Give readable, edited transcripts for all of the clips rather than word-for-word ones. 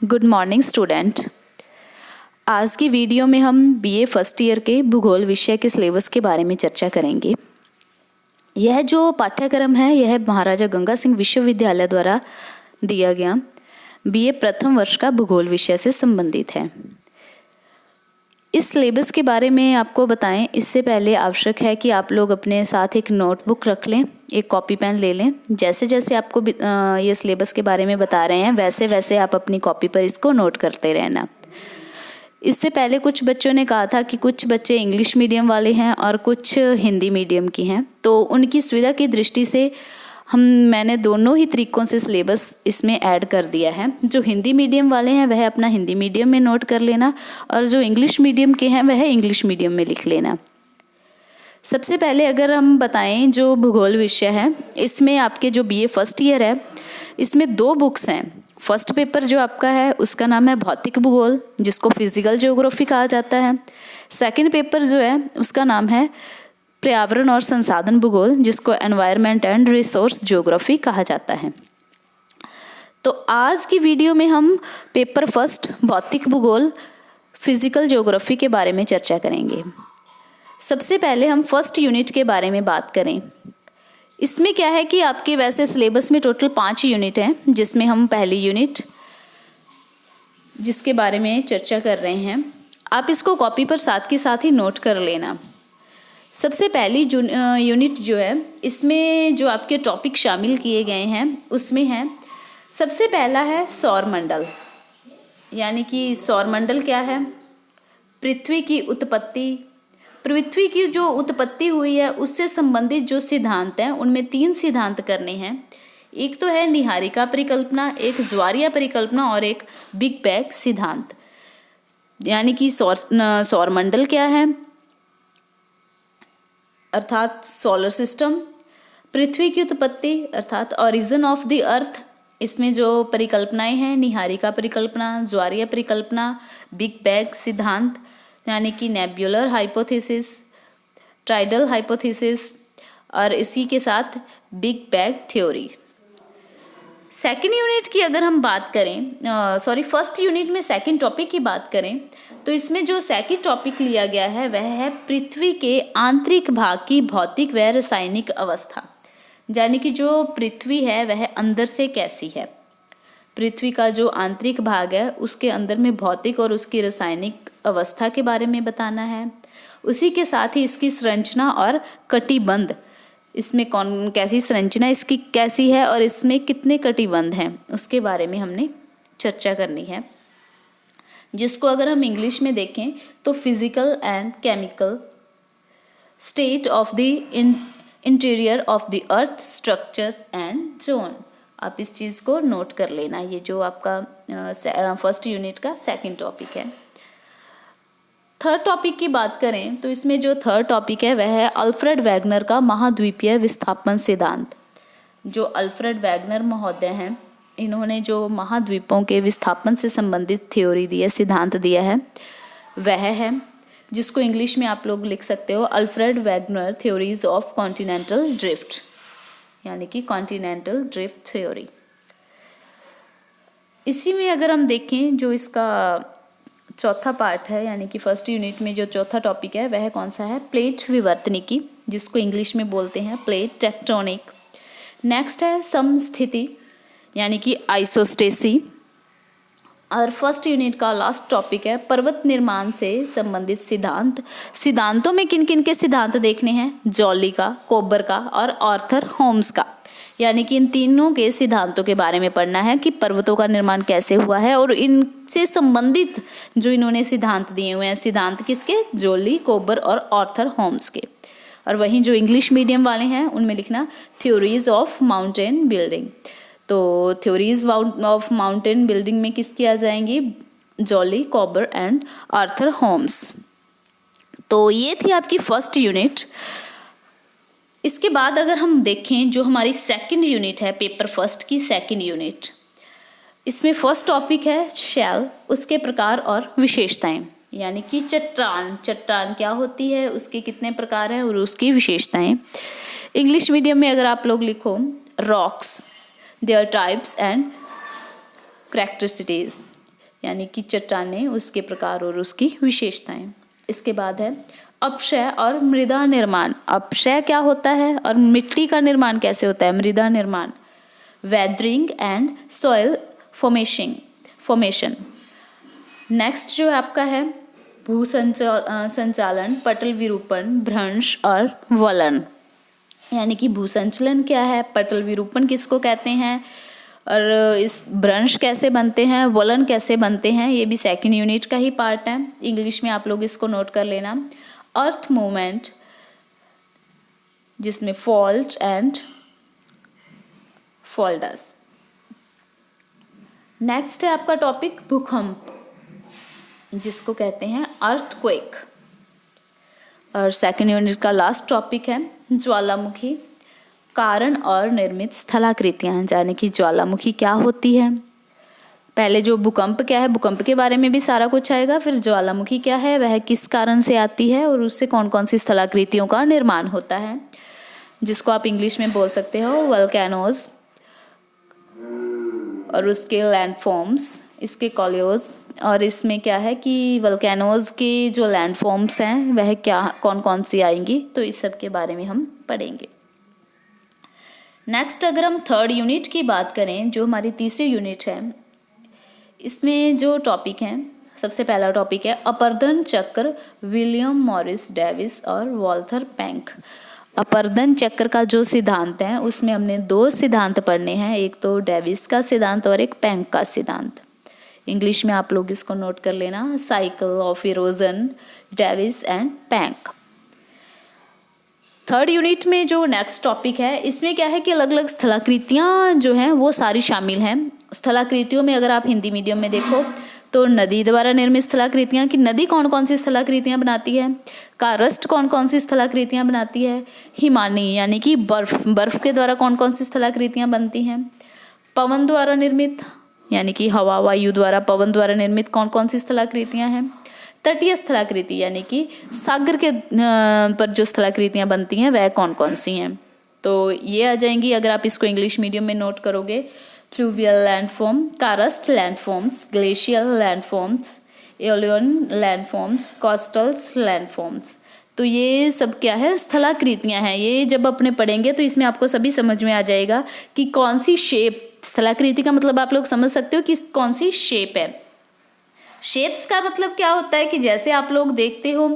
Good morning student. आज की video में हम बीए फर्स्ट ईयर के भूगोल विषय के सिलेबस के बारे में चर्चा करेंगे। यह जो पाठ्यक्रम है यह महाराजा गंगा सिंह विश्वविद्यालय द्वारा दिया गया बीए प्रथम वर्ष का भूगोल विषय से संबंधित है। इस सिलेबस के बारे में आपको बताएं इससे पहले आवश्यक है कि आप लोग अपने साथ एक नोटबुक रख लें, एक कॉपी पेन ले लें। जैसे जैसे आपको ये सिलेबस के बारे में बता रहे हैं वैसे वैसे आप अपनी कॉपी पर इसको नोट करते रहना। इससे पहले कुछ बच्चों ने कहा था कि कुछ बच्चे इंग्लिश मीडियम वाले हैं और कुछ हिंदी मीडियम की हैं, तो उनकी सुविधा की दृष्टि से मैंने दोनों ही तरीकों से सिलेबस इसमें ऐड कर दिया है। जो हिंदी मीडियम वाले हैं वह अपना हिंदी मीडियम में नोट कर लेना और जो इंग्लिश मीडियम के हैं वह इंग्लिश मीडियम में लिख लेना। सबसे पहले अगर हम बताएं जो भूगोल विषय है इसमें आपके जो बीए फर्स्ट ईयर है इसमें दो बुक्स हैं। फर्स्ट पेपर जो आपका है उसका नाम है भौतिक भूगोल जिसको फिजिकल ज्योग्राफी कहा जाता है। सेकंड पेपर जो है उसका नाम है पर्यावरण और संसाधन भूगोल जिसको एनवायरनमेंट एंड रिसोर्स ज्योग्राफी कहा जाता है। तो आज की वीडियो में हम पेपर फर्स्ट भौतिक भूगोल फिजिकल ज्योग्राफी के बारे में चर्चा करेंगे। सबसे पहले हम फर्स्ट यूनिट के बारे में बात करें। इसमें क्या है कि आपके वैसे सिलेबस में टोटल 5 यूनिट हैं, जिसमें हम पहली यूनिट जिसके बारे में चर्चा कर रहे हैं आप इसको कॉपी पर साथ के साथ ही नोट कर लेना। सबसे पहली यूनिट जो है इसमें जो आपके टॉपिक शामिल किए गए हैं उसमें है सबसे पहला है सौरमंडल। यानी कि सौरमंडल क्या है, पृथ्वी की उत्पत्ति, पृथ्वी की जो उत्पत्ति हुई है उससे संबंधित जो सिद्धांत हैं उनमें 3 सिद्धांत करने हैं। एक तो है निहारिका परिकल्पना, एक ज्वारीय परिकल्पना और एक बिग बैंग सिद्धांत। यानी कि सौरमंडल क्या है अर्थात सोलर सिस्टम, पृथ्वी की उत्पत्ति अर्थात ओरिजिन ऑफ द अर्थ, इसमें जो परिकल्पनाएं हैं निहारिका परिकल्पना, ज्वारीय परिकल्पना, बिग बैंग सिद्धांत यानी कि नेब्यूलर हाइपोथेसिस, टाइडल हाइपोथेसिस और इसी के साथ big bang theory. Second unit की अगर हम बात करें फर्स्ट यूनिट में सेकेंड टॉपिक की बात करें तो इसमें जो सेकेंड टॉपिक लिया गया है वह है पृथ्वी के आंतरिक भाग की भौतिक व रासायनिक अवस्था। यानी कि जो पृथ्वी है वह अंदर से कैसी है, पृथ्वी का जो आंतरिक भाग है उसके अंदर में भौतिक और उसकी रासायनिक अवस्था के बारे में बताना है। उसी के साथ ही इसकी संरचना और कटिबंध, इसमें कौन कैसी संरचना इसकी कैसी है और इसमें कितने कटिबंध हैं उसके बारे में हमने चर्चा करनी है, जिसको अगर हम इंग्लिश में देखें तो physical and chemical state of the interior of the earth structures and zone. आप इस चीज़ को नोट कर लेना। ये जो आपका फर्स्ट यूनिट का सेकंड टॉपिक है। थर्ड टॉपिक की बात करें तो इसमें जो थर्ड टॉपिक है वह है अल्फ्रेड वैगनर का महाद्वीपीय विस्थापन सिद्धांत। जो अल्फ्रेड वैगनर महोदय हैं इन्होंने जो महाद्वीपों के विस्थापन से संबंधित थ्योरी दी है, सिद्धांत दिया है, वह है जिसको इंग्लिश में आप लोग लिख सकते हो Alfred Wegener theories of continental drift, यानी कि कॉन्टिनेंटल ड्रिफ्ट थ्योरी। इसी में अगर हम देखें जो इसका चौथा पार्ट है यानी कि फर्स्ट यूनिट में जो चौथा टॉपिक है वह कौन सा है, प्लेट विवर्तनिकी जिसको इंग्लिश में बोलते हैं प्लेट टेक्टोनिक। नेक्स्ट है समस्थिति यानी कि आइसोस्टेसी। और फर्स्ट यूनिट का लास्ट टॉपिक है पर्वत निर्माण से संबंधित सिद्धांत। सिद्धांतों में किन किन के सिद्धांत देखने हैं, जॉली का, कोबर का और आर्थर होम्स का। यानी कि इन तीनों के सिद्धांतों के बारे में पढ़ना है कि पर्वतों का निर्माण कैसे हुआ है और इनसे संबंधित जो इन्होंने सिद्धांत दिए हुए हैं, सिद्धांत किसके, जॉली, कोबर और आर्थर होम्स के। और वहीं जो इंग्लिश मीडियम वाले हैं उनमें लिखना थ्योरीज ऑफ माउंटेन बिल्डिंग। तो थ्योरीज ऑफ माउंटेन बिल्डिंग में किसकी आ जाएंगी, जॉली, कोबर एंड आर्थर होम्स। तो ये थी आपकी फर्स्ट यूनिट। इसके बाद अगर हम देखें जो हमारी सेकंड यूनिट है पेपर फर्स्ट की सेकंड यूनिट, इसमें फर्स्ट टॉपिक है शैल, उसके प्रकार और विशेषताएं। यानी कि चट्टान क्या होती है, उसके कितने प्रकार हैं और उसकी विशेषताएं। इंग्लिश मीडियम में अगर आप लोग लिखो rocks, there types and characteristics। यानी कि चट्टानें, उसके प्रकार और उसकी विशेषताएं। इसके बाद है अपक्षय और मृदा निर्माण। अपक्षय क्या होता है और मिट्टी का निर्माण कैसे होता है, मृदा निर्माण। Weathering and soil formation. Next जो आपका है भू संचालन, पटल विरूपण, भ्रंश और वलन। यानी कि भू संचलन क्या है, पटल विरूपण किसको कहते हैं, और इस भ्रंश कैसे बनते हैं, वलन कैसे बनते हैं, ये भी सेकंड यूनिट का ही पार्ट है। इंग्लिश में आप लोग इसको नोट कर लेना। अर्थ मूवमेंट, जिसमें फॉल्ट एंड फॉल्डस। नेक्स्ट है आपका टॉपिक भूकंप, जिसको कहते हैं अर्थक्वेक। और सेकंड यूनिट का लास्ट टॉपिक है ज्वालामुखी, कारण और निर्मित स्थलाकृतियां। यानी कि ज्वालामुखी क्या होती है, पहले जो भूकंप क्या है, भूकंप के बारे में भी सारा कुछ आएगा, फिर ज्वालामुखी क्या है, वह किस कारण से आती है और उससे कौन कौन सी स्थलाकृतियों का निर्माण होता है, जिसको आप इंग्लिश में बोल सकते हो वोल्केनोज, और उसके लैंडफॉर्म्स, इसके कॉलियोज। और इसमें क्या है कि वोल्केनोज के जो लैंडफॉर्म्स हैं वह क्या कौन कौन सी आएंगी, तो इस सब के बारे में हम पढ़ेंगे। नेक्स्ट अगर हम थर्ड यूनिट की बात करें, जो हमारी तीसरी यूनिट है, इसमें जो टॉपिक हैं, सबसे पहला टॉपिक है अपर्दन चक्र, विलियम मॉरिस डेविस और वॉल्थर पैंक। अपर्दन चक्र का जो सिद्धांत है उसमें हमने दो सिद्धांत पढ़ने हैं, एक तो डेविस का सिद्धांत और एक पैंक का सिद्धांत। इंग्लिश में आप लोग इसको नोट कर लेना, cycle of erosion, Davis and पैंक। Third unit में जो नेक्स्ट टॉपिक है, इसमें क्या है कि अलग अलग स्थलाकृतियाँ जो हैं वो सारी शामिल हैं। स्थलाकृतियों में अगर आप हिंदी मीडियम में देखो तो नदी द्वारा निर्मित स्थलाकृतियाँ, कि नदी कौन कौन सी स्थलाकृतियाँ बनाती है, कारस्ट कौन कौन सी स्थलाकृतियाँ बनाती है, हिमानी यानी कि बर्फ के द्वारा कौन कौन सी स्थलाकृतियाँ बनती हैं, पवन द्वारा निर्मित यानी कि हवा वायु द्वारा, पवन द्वारा निर्मित कौन कौन सी स्थलाकृतियाँ हैं, तटीय स्थलाकृति यानी कि सागर के पर जो स्थलाकृतियाँ बनती हैं वह कौन कौन सी हैं, तो ये आ जाएंगी अगर आप इसको इंग्लिश मीडियम में नोट करोगे। Fluvial landform, karst landforms, glacial landforms, aeolian landforms, coastals landforms. तो ये सब क्या है, स्थलाकृतियाँ हैं। ये जब अपने पढ़ेंगे तो इसमें आपको सभी समझ में आ जाएगा कि कौन सी शेप, स्थलाकृति का मतलब आप लोग समझ सकते हो कि कौन सी शेप है। शेप्स का मतलब क्या होता है कि जैसे आप लोग देखते हो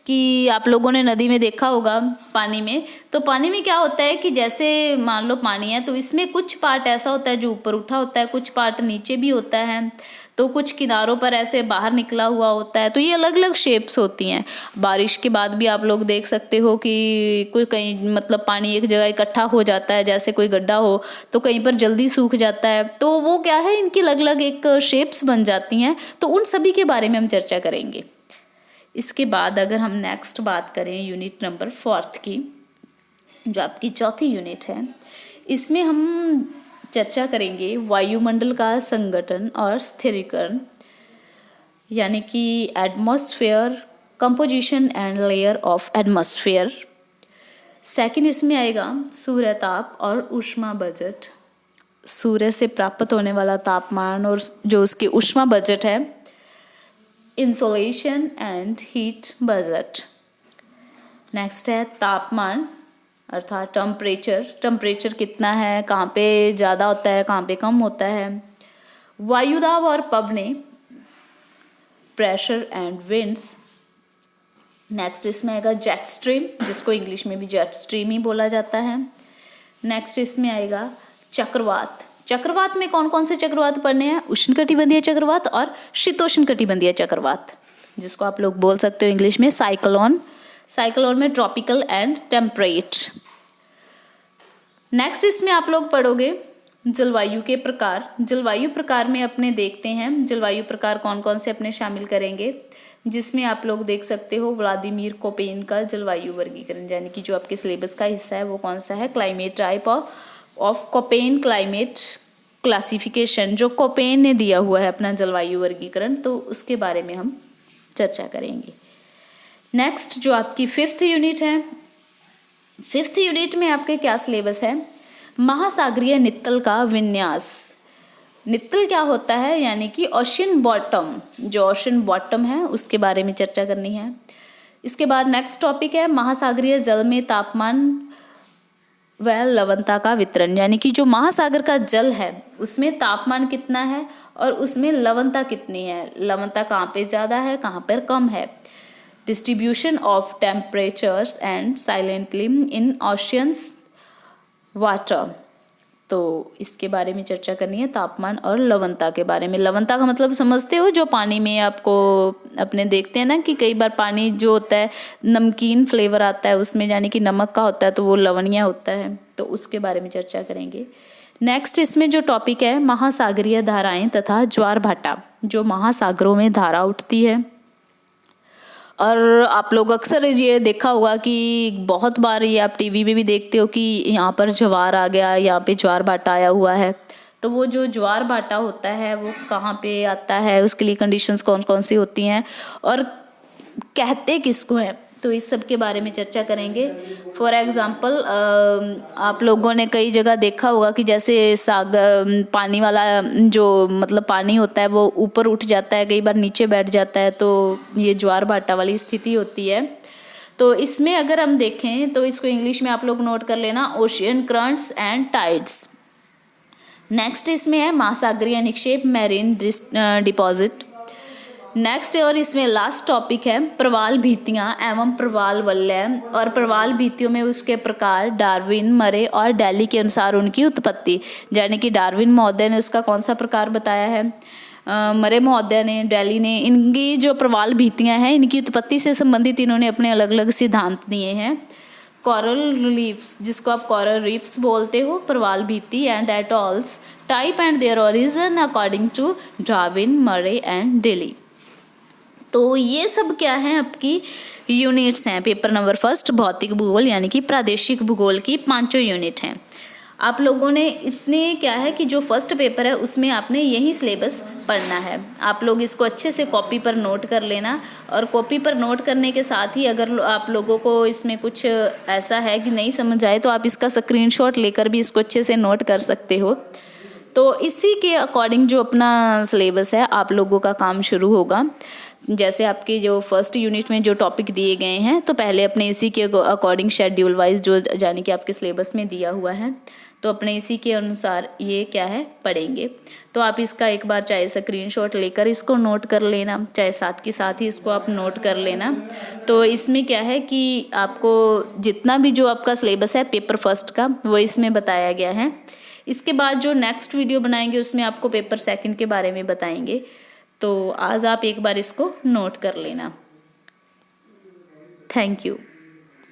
कि आप लोगों ने नदी में देखा होगा पानी में, तो पानी में क्या होता है कि जैसे मान लो पानी है तो इसमें कुछ पार्ट ऐसा होता है जो ऊपर उठा होता है, कुछ पार्ट नीचे भी होता है, तो कुछ किनारों पर ऐसे बाहर निकला हुआ होता है। तो ये अलग अलग शेप्स होती हैं। बारिश के बाद भी आप लोग देख सकते हो कि कोई कहीं मतलब पानी एक जगह इकट्ठा हो जाता है, जैसे कोई गड्ढा हो तो कहीं पर जल्दी सूख जाता है, तो वो क्या है, इनकी अलग अलग एक शेप्स बन जाती हैं। तो उन सभी के बारे में हम चर्चा करेंगे। इसके बाद अगर हम नेक्स्ट बात करें यूनिट नंबर 4 की, जो आपकी चौथी यूनिट है, इसमें हम चर्चा करेंगे वायुमंडल का संगठन और स्थिरीकरण, यानी कि atmosphere, composition and layer of atmosphere. Second इसमें आएगा सूर्य ताप और ऊष्मा बजट, सूर्य से प्राप्त होने वाला तापमान और जो उसकी ऊष्मा बजट है, insolation and heat budget. Next है तापमान अर्थात टेम्परेचर कितना है, कहाँ पे ज़्यादा होता है, कहाँ पे कम होता है। वायुदाब और पवने, प्रेशर एंड विंड्स। नेक्स्ट इसमें आएगा जेट स्ट्रीम, जिसको इंग्लिश में भी जेट स्ट्रीम ही बोला जाता है। नेक्स्ट इसमें आएगा चक्रवात। चक्रवात में कौन कौन से चक्रवात पढ़ने हैं, उष्णकटिबंधीय चक्रवात और शीतोष्णकटिबंधीय चक्रवात, जिसको आप लोग बोल सकते हो इंग्लिश में साइक्लोन। साइक्लोन में ट्रॉपिकल एंड टेम्परेट। नेक्स्ट इसमें आप लोग पढ़ोगे जलवायु के प्रकार। जलवायु प्रकार में अपने देखते हैं जलवायु प्रकार कौन कौन से अपने शामिल करेंगे, जिसमें आप लोग देख सकते हो व्लादिमीर कोपेन का जलवायु वर्गीकरण, यानी कि जो आपके सिलेबस का हिस्सा है वो कौन सा है, climate type of Koppen climate classification, जो कोपेन ने दिया हुआ है अपना जलवायु वर्गीकरण, तो उसके बारे में हम चर्चा करेंगे। नेक्स्ट जो आपकी 5th यूनिट है, 5th यूनिट में आपके क्या सिलेबस है, महासागरीय नित्तल का विन्यास, नित्तल क्या होता है, यानी कि ओशन बॉटम, जो ओशन बॉटम है उसके बारे में चर्चा करनी है। इसके बाद नेक्स्ट टॉपिक है महासागरीय जल में तापमान व लवणता का वितरण, यानी कि जो महासागर का जल है उसमें तापमान कितना है और उसमें लवणता कितनी है, लवणता कहाँ पे ज़्यादा है कहाँ पर कम है। Distribution of temperatures and silently in oceans water, तो इसके बारे में चर्चा करनी है, तापमान और लवणता के बारे में। लवणता का मतलब समझते हो, जो पानी में आपको अपने देखते हैं ना कि कई बार पानी जो होता है नमकीन फ्लेवर आता है उसमें, यानी कि नमक का होता है तो वो लवणीय होता है, तो उसके बारे में चर्चा करेंगे। नेक्स्ट इसमें जो टॉपिक है महासागरीय धाराएं तथा ज्वार भाटा, जो महासागरों में धारा उठती है। और आप लोग अक्सर ये देखा होगा कि बहुत बार ये आप टीवी में भी देखते हो कि यहाँ पर ज्वार आ गया, यहाँ पे ज्वार भाटा आया हुआ है। तो वो जो ज्वार भाटा होता है वो कहाँ पे आता है, उसके लिए कंडीशंस कौन कौन सी होती हैं और कहते किसको हैं, तो इस सब के बारे में चर्चा करेंगे। फॉर एग्जांपल आप लोगों ने कई जगह देखा होगा कि जैसे सागर पानी वाला जो मतलब पानी होता है वो ऊपर उठ जाता है, कई बार नीचे बैठ जाता है, तो ये ज्वार भाटा वाली स्थिति होती है। तो इसमें अगर हम देखें तो इसको इंग्लिश में आप लोग नोट कर लेना, ocean currents and tides. Next इसमें है महासागरीय निक्षेप, मैरीन डिपॉजिट। नेक्स्ट और इसमें लास्ट टॉपिक है प्रवाल भित्तियां एवं प्रवाल वलय, और प्रवाल भित्तियों में उसके प्रकार, डार्विन, मरे और डेली के अनुसार उनकी उत्पत्ति, यानी कि डार्विन महोदय ने उसका कौन सा प्रकार बताया है, मरे महोदय ने, डेली ने, इनकी जो प्रवाल भित्तियां हैं इनकी उत्पत्ति से संबंधित इन्होंने अपने अलग अलग सिद्धांत दिए हैं। कोरल रीफ्स, जिसको आप कोरल रीफ्स बोलते हो, प्रवाल भित्ति and atolls, type and their origin according to Darwin, Murray and Daly. तो ये सब क्या है, आपकी यूनिट्स हैं। पेपर नंबर फर्स्ट भौतिक भूगोल यानी कि प्रादेशिक भूगोल की 5 यूनिट हैं। आप लोगों ने इतने क्या है कि जो फर्स्ट पेपर है उसमें आपने यही सिलेबस पढ़ना है। आप लोग इसको अच्छे से कॉपी पर नोट कर लेना, और कॉपी पर नोट करने के साथ ही अगर आप लोगों को इसमें कुछ ऐसा है कि नहीं समझ आए तो आप इसका स्क्रीनशॉट लेकर भी इसको अच्छे से नोट कर सकते हो। तो इसी के अकॉर्डिंग जो अपना सिलेबस है आप लोगों का काम शुरू होगा। जैसे आपके जो फर्स्ट यूनिट में जो टॉपिक दिए गए हैं तो पहले अपने इसी के अकॉर्डिंग शेड्यूल वाइज जो यानी कि आपके सिलेबस में दिया हुआ है तो अपने इसी के अनुसार ये क्या है पढ़ेंगे। तो आप इसका एक बार चाहे स्क्रीनशॉट लेकर इसको नोट कर लेना, चाहे साथ के साथ ही इसको आप नोट कर लेना। तो इसमें क्या है कि आपको जितना भी जो आपका सिलेबस है पेपर फर्स्ट का वो इसमें बताया गया है। इसके बाद जो नेक्स्ट वीडियो बनाएंगे उसमें आपको पेपर सेकंड के बारे में बताएंगे। तो आज आप एक बार इसको नोट कर लेना। Thank you.